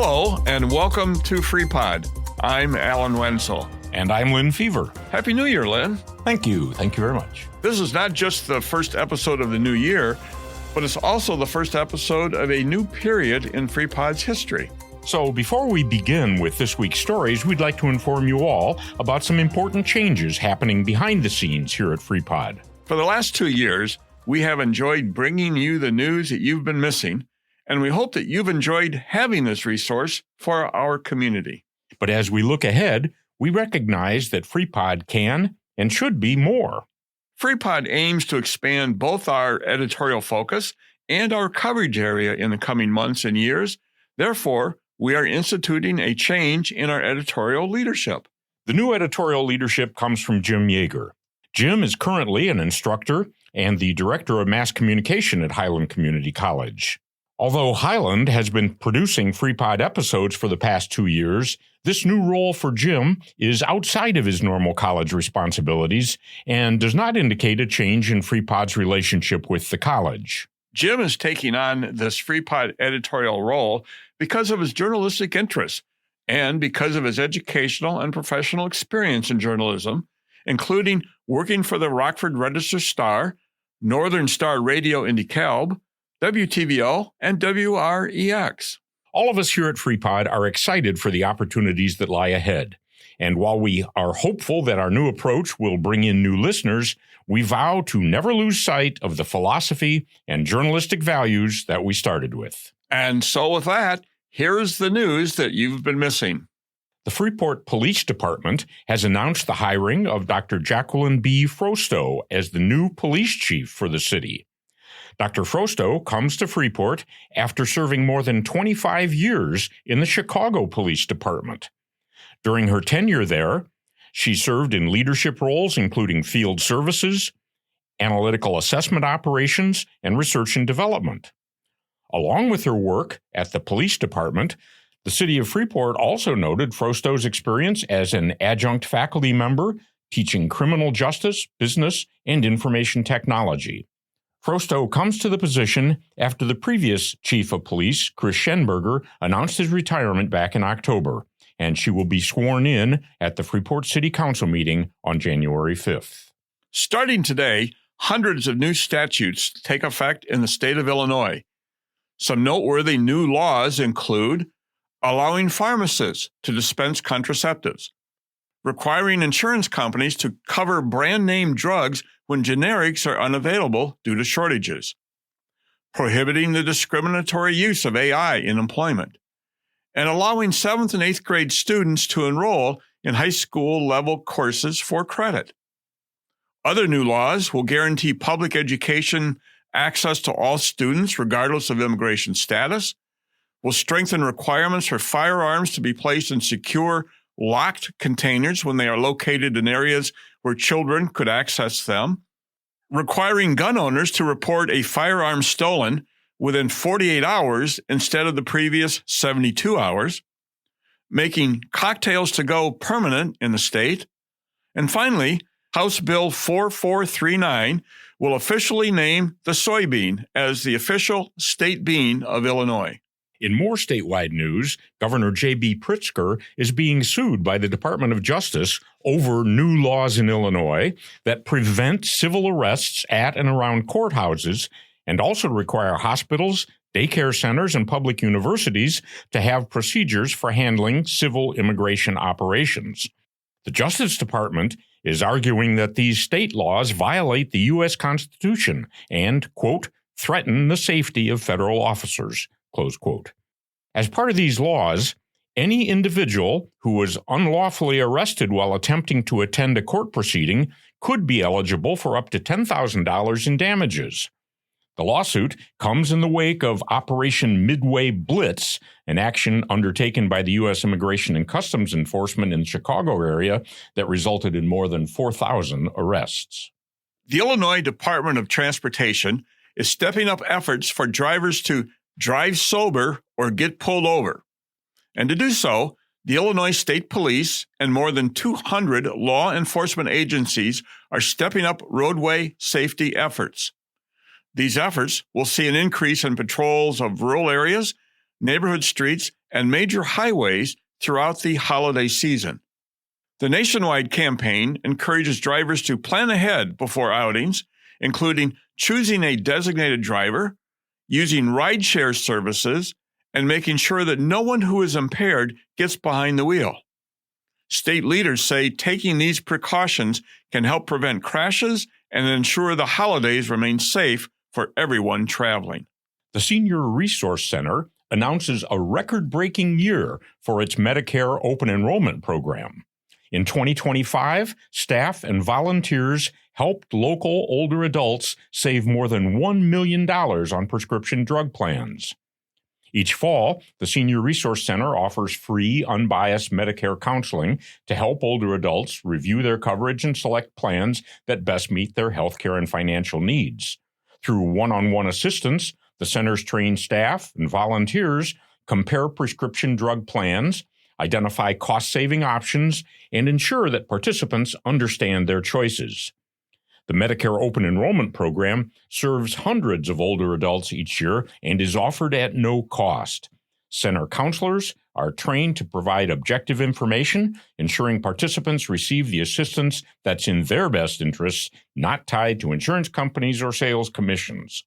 Hello, and welcome to FreePod. I'm Alan Wenzel. And I'm Lynn Fever. Happy New Year, Lynn. Thank you. Thank you very much. This is not just the first episode of the new year, but it's also the first episode of a new period in FreePod's history. So before we begin with this week's stories, we'd like to inform you all about some important changes happening behind the scenes here at FreePod. For the last 2 years, we have enjoyed bringing you the news that you've been missing, and we hope that you've enjoyed having this resource for our community. But as we look ahead, we recognize that FreePod can and should be more. FreePod aims to expand both our editorial focus and our coverage area in the coming months and years. Therefore, we are instituting a change in our editorial leadership. The new editorial leadership comes from Jim Yeager. Jim is currently an instructor and the Director of Mass Communication at Highland Community College. Although Highland has been producing FreePod episodes for the past 2 years, this new role for Jim is outside of his normal college responsibilities and does not indicate a change in FreePod's relationship with the college. Jim is taking on this FreePod editorial role because of his journalistic interests and because of his educational and professional experience in journalism, including working for the Rockford Register-Star, Northern Star Radio in DeKalb, WTVO, and WREX. All of us here at FreePod are excited for the opportunities that lie ahead. And while we are hopeful that our new approach will bring in new listeners, we vow to never lose sight of the philosophy and journalistic values that we started with. And so with that, here is the news that you've been missing. The Freeport Police Department has announced the hiring of Dr. Jacqueline B. Frostow as the new police chief for the city. Dr. Frostow comes to Freeport after serving more than 25 years in the Chicago Police Department. During her tenure there, she served in leadership roles including field services, analytical assessment operations, and research and development. Along with her work at the police department, the city of Freeport also noted Frostow's experience as an adjunct faculty member teaching criminal justice, business, and information technology. Frostow comes to the position after the previous chief of police, Chris Schenberger, announced his retirement back in October, and she will be sworn in at the Freeport City Council meeting on January 5th. Starting today, hundreds of new statutes take effect in the state of Illinois. Some noteworthy new laws include allowing pharmacists to dispense contraceptives, requiring insurance companies to cover brand-name drugs when generics are unavailable due to shortages, prohibiting the discriminatory use of AI in employment, and allowing 7th and 8th grade students to enroll in high school level courses for credit. Other new laws will guarantee public education access to all students regardless of immigration status, will strengthen requirements for firearms to be placed in secure, locked containers when they are located in areas where children could access them, requiring gun owners to report a firearm stolen within 48 hours instead of the previous 72 hours, making cocktails to go permanent in the state, and finally, House Bill 4439 will officially name the soybean as the official state bean of Illinois. In more statewide news, Governor J.B. Pritzker is being sued by the Department of Justice over new laws in Illinois that prevent civil arrests at and around courthouses and also require hospitals, daycare centers, and public universities to have procedures for handling civil immigration operations. The Justice Department is arguing that these state laws violate the U.S. Constitution and, quote, threaten the safety of federal officers, close quote. As part of these laws, any individual who was unlawfully arrested while attempting to attend a court proceeding could be eligible for up to $10,000 in damages. The lawsuit comes in the wake of Operation Midway Blitz, an action undertaken by the U.S. Immigration and Customs Enforcement in the Chicago area that resulted in more than 4,000 arrests. The Illinois Department of Transportation is stepping up efforts for drivers to drive sober or get pulled over. And to do so, the Illinois State Police and more than 200 law enforcement agencies are stepping up roadway safety efforts. These efforts will see an increase in patrols of rural areas, neighborhood streets, and major highways throughout the holiday season. The nationwide campaign encourages drivers to plan ahead before outings, including choosing a designated driver, using rideshare services, and making sure that no one who is impaired gets behind the wheel. State leaders say taking these precautions can help prevent crashes and ensure the holidays remain safe for everyone traveling. The Senior Resource Center announces a record-breaking year for its Medicare open enrollment program. In 2025, staff and volunteers helped local older adults save more than $1 million on prescription drug plans. Each fall, the Senior Resource Center offers free, unbiased Medicare counseling to help older adults review their coverage and select plans that best meet their healthcare and financial needs. Through one-on-one assistance, the center's trained staff and volunteers compare prescription drug plans, identify cost-saving options, and ensure that participants understand their choices. The Medicare Open Enrollment Program serves hundreds of older adults each year and is offered at no cost. Center counselors are trained to provide objective information, ensuring participants receive the assistance that's in their best interests, not tied to insurance companies or sales commissions.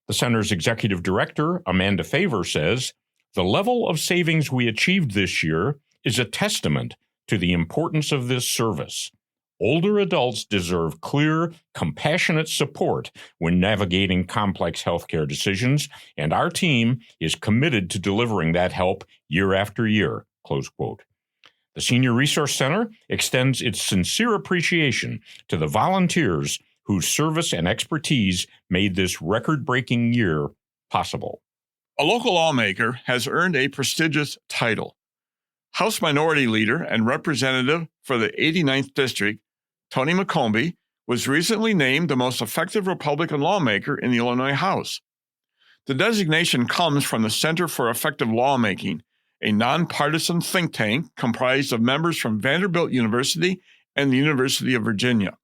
The center's executive director, Amanda Favor, says, "The level of savings we achieved this year is a testament to the importance of this service. Older adults deserve clear, compassionate support when navigating complex healthcare decisions, and our team is committed to delivering that help year after year." Close quote. The Senior Resource Center extends its sincere appreciation to the volunteers whose service and expertise made this record-breaking year possible. A local lawmaker has earned a prestigious title. House Minority Leader and Representative for the 89th District, Tony McCombie, was recently named the most effective Republican lawmaker in the Illinois House. The designation comes from the Center for Effective Lawmaking, a nonpartisan think tank comprised of members from Vanderbilt University and the University of Virginia.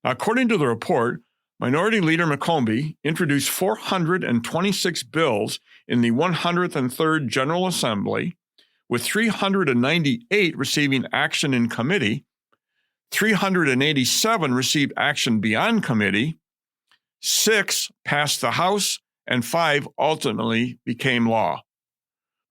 Now, according to the report, Minority Leader McCombie introduced 426 bills in the 103rd General Assembly, with 398 receiving action in committee, 387 received action beyond committee, 6 passed the House, and 5 ultimately became law.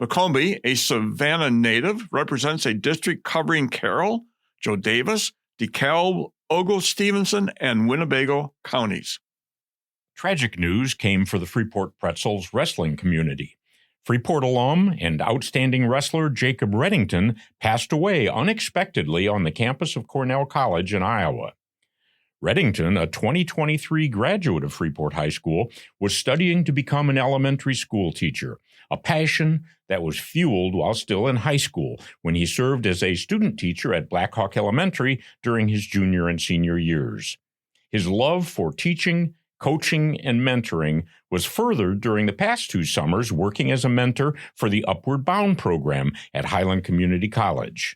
McCombie, a Savannah native, represents a district covering Carroll, Joe Davis, DeKalb, Ogle, Stephenson, and Winnebago counties. Tragic news came for the Freeport Pretzels wrestling community. Freeport alum and outstanding wrestler Jacob Reddington passed away unexpectedly on the campus of Cornell College in Iowa. Reddington, a 2023 graduate of Freeport High School, was studying to become an elementary school teacher, a passion that was fueled while still in high school when he served as a student teacher at Black Hawk Elementary during his junior and senior years. His love for teaching, coaching, and mentoring was furthered during the past 2 summers working as a mentor for the Upward Bound program at Highland Community College.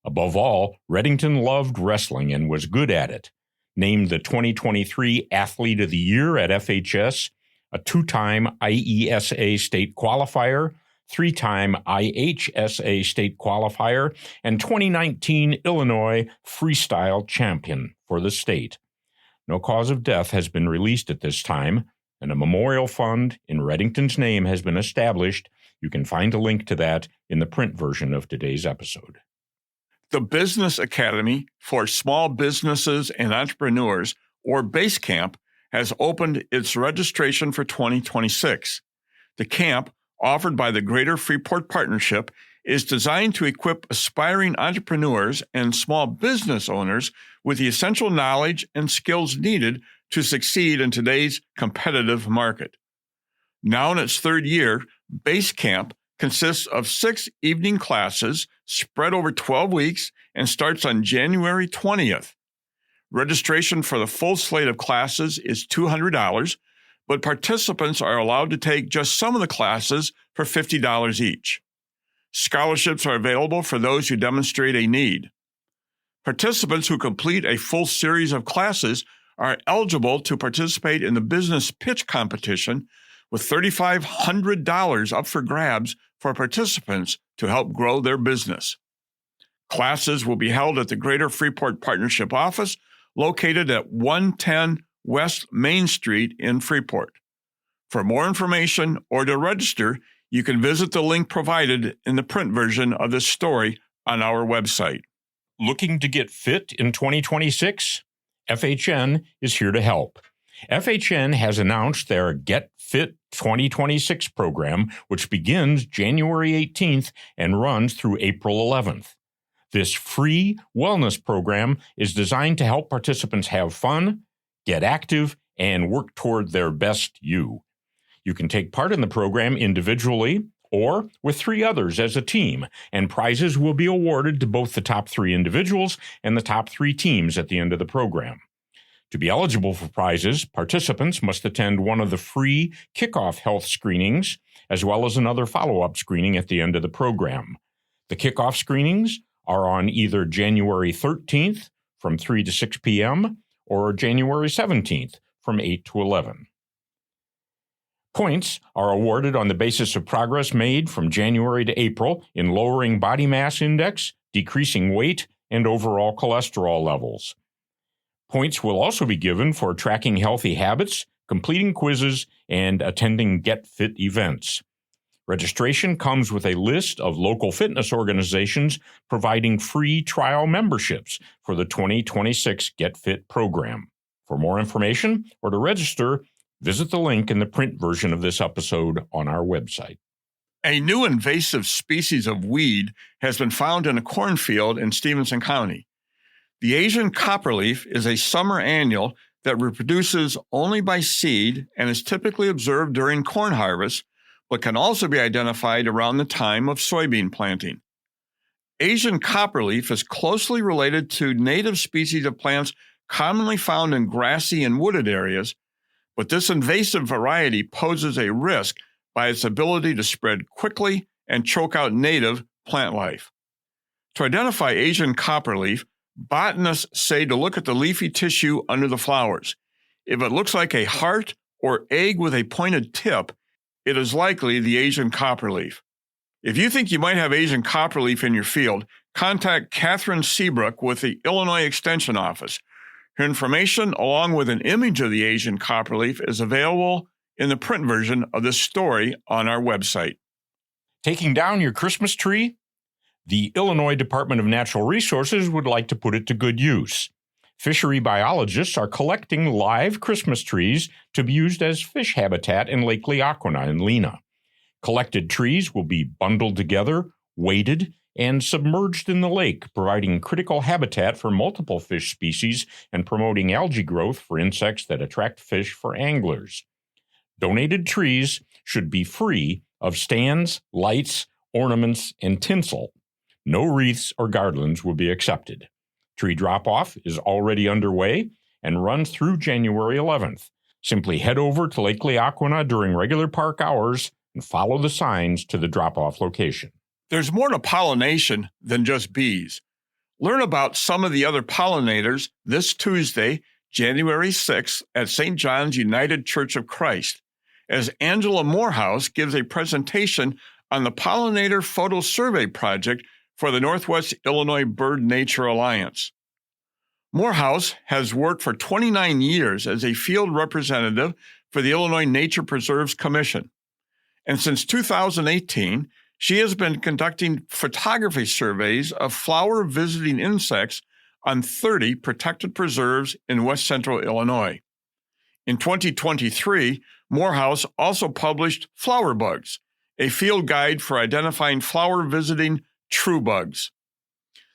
Above all, Reddington loved wrestling and was good at it. Named the 2023 Athlete of the Year at FHS, a 2-time IESA state qualifier, 3-time IHSA state qualifier, and 2019 Illinois freestyle champion for the state. No cause of death has been released at this time, and a memorial fund in Reddington's name has been established. You can find a link to that in the print version of today's episode. The Business Academy for Small Businesses and Entrepreneurs, or Basecamp, has opened its registration for 2026. The camp, offered by the Greater Freeport Partnership, is designed to equip aspiring entrepreneurs and small business owners with the essential knowledge and skills needed to succeed in today's competitive market. Now in its 3rd year, Basecamp consists of 6 evening classes spread over 12 weeks and starts on January 20th. Registration for the full slate of classes is $200, but participants are allowed to take just some of the classes for $50 each. Scholarships are available for those who demonstrate a need. Participants who complete a full series of classes are eligible to participate in the business pitch competition, with $3,500 up for grabs for participants to help grow their business. Classes will be held at the Greater Freeport Partnership Office, located at 110 West Main Street in Freeport. For more information or to register, you can visit the link provided in the print version of this story on our website. Looking to get fit in 2026? FHN is here to help. FHN has announced their Get Fit 2026 program, which begins January 18th and runs through April 11th. This free wellness program is designed to help participants have fun, get active, and work toward their best you. You can take part in the program individually or with 3 others as a team, and prizes will be awarded to both the top 3 individuals and the top 3 teams at the end of the program. To be eligible for prizes, participants must attend one of the free kickoff health screenings, as well as another follow-up screening at the end of the program. The kickoff screenings are on either January 13th from 3 to 6 p.m. or January 17th from 8 to 11. Points are awarded on the basis of progress made from January to April in lowering body mass index, decreasing weight, and overall cholesterol levels. Points will also be given for tracking healthy habits, completing quizzes, and attending Get Fit events. Registration comes with a list of local fitness organizations providing free trial memberships for the 2026 Get Fit program. For more information or to register, visit the link in the print version of this episode on our website. A new invasive species of weed has been found in a cornfield in Stephenson County. The Asian copperleaf is a summer annual that reproduces only by seed and is typically observed during corn harvest, but can also be identified around the time of soybean planting. Asian copperleaf is closely related to native species of plants commonly found in grassy and wooded areas, but this invasive variety poses a risk by its ability to spread quickly and choke out native plant life. To identify Asian copperleaf, botanists say to look at the leafy tissue under the flowers. If it looks like a heart or egg with a pointed tip, it is likely the Asian copperleaf. If you think you might have Asian copperleaf in your field, contact Catherine Seabrook with the Illinois Extension Office. Her information, along with an image of the Asian copperleaf, is available in the print version of this story on our website. Taking down your Christmas tree? The Illinois Department of Natural Resources would like to put it to good use. Fishery biologists are collecting live Christmas trees to be used as fish habitat in Lake Leacona in Lena. Collected trees will be bundled together, weighted, and submerged in the lake, providing critical habitat for multiple fish species and promoting algae growth for insects that attract fish for anglers. Donated trees should be free of stands, lights, ornaments, and tinsel. No wreaths or garlands will be accepted. Tree drop-off is already underway and runs through January 11th. Simply head over to Lake Leacona during regular park hours and follow the signs to the drop-off location. There's more to pollination than just bees. Learn about some of the other pollinators this Tuesday, January 6th, at St. John's United Church of Christ, as Angela Morehouse gives a presentation on the Pollinator Photo Survey Project for the Northwest Illinois Bird Nature Alliance. Morehouse has worked for 29 years as a field representative for the Illinois Nature Preserves Commission. And since 2018, she has been conducting photography surveys of flower visiting insects on 30 protected preserves in west central Illinois. In 2023, Morehouse also published Flower Bugs, a field guide for identifying flower visiting true bugs.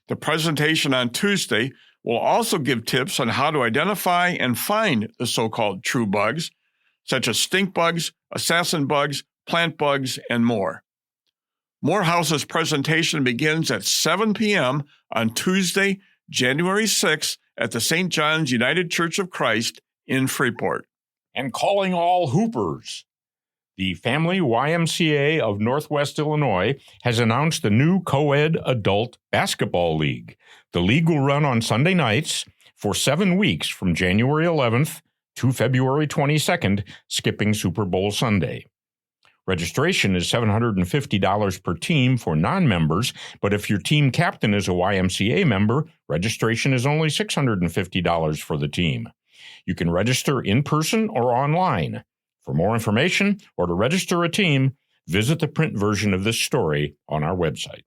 The presentation on Tuesday will also give tips on how to identify and find the so-called true bugs, such as stink bugs, assassin bugs, plant bugs, and more. Morehouse's presentation begins at 7 p.m. on Tuesday, January 6th at the St. John's United Church of Christ in Freeport. And calling all Hoopers. The Family YMCA of Northwest Illinois has announced a new co-ed adult basketball league. The league will run on Sunday nights for 7 weeks from January 11th to February 22nd, skipping Super Bowl Sunday. Registration is $750 per team for non-members, but if your team captain is a YMCA member, registration is only $650 for the team. You can register in person or online. For more information or to register a team, visit the print version of this story on our website.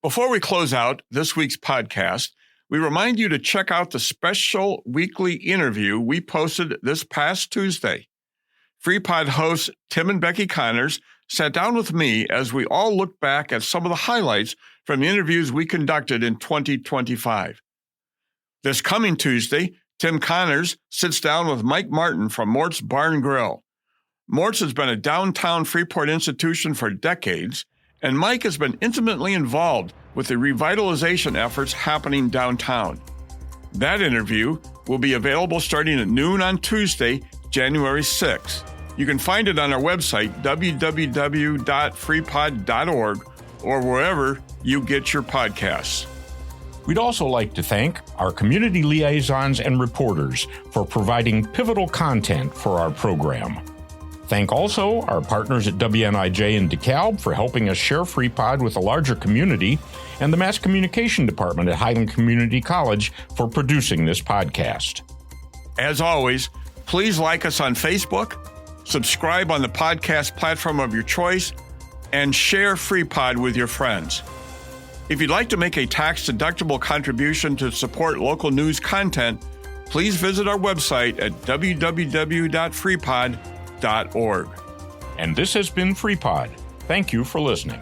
Before we close out this week's podcast, we remind you to check out the special weekly interview we posted this past Tuesday. FreePod hosts Tim and Becky Connors sat down with me as we all look back at some of the highlights from the interviews we conducted in 2025. This coming Tuesday, Tim Connors sits down with Mike Martin from Mort's Bar and Grill. Mort's has been a downtown Freeport institution for decades, and Mike has been intimately involved with the revitalization efforts happening downtown. That interview will be available starting at noon on Tuesday, January 6th. You can find it on our website, www.freepod.org, or wherever you get your podcasts. We'd also like to thank our community liaisons and reporters for providing pivotal content for our program. Thank also our partners at WNIJ in DeKalb for helping us share FreePod with a larger community, and the Mass Communication Department at Highland Community College for producing this podcast. As always, please like us on Facebook, subscribe on the podcast platform of your choice, and share FreePod with your friends. If you'd like to make a tax-deductible contribution to support local news content, please visit our website at www.freepod.org. And this has been FreePod. Thank you for listening.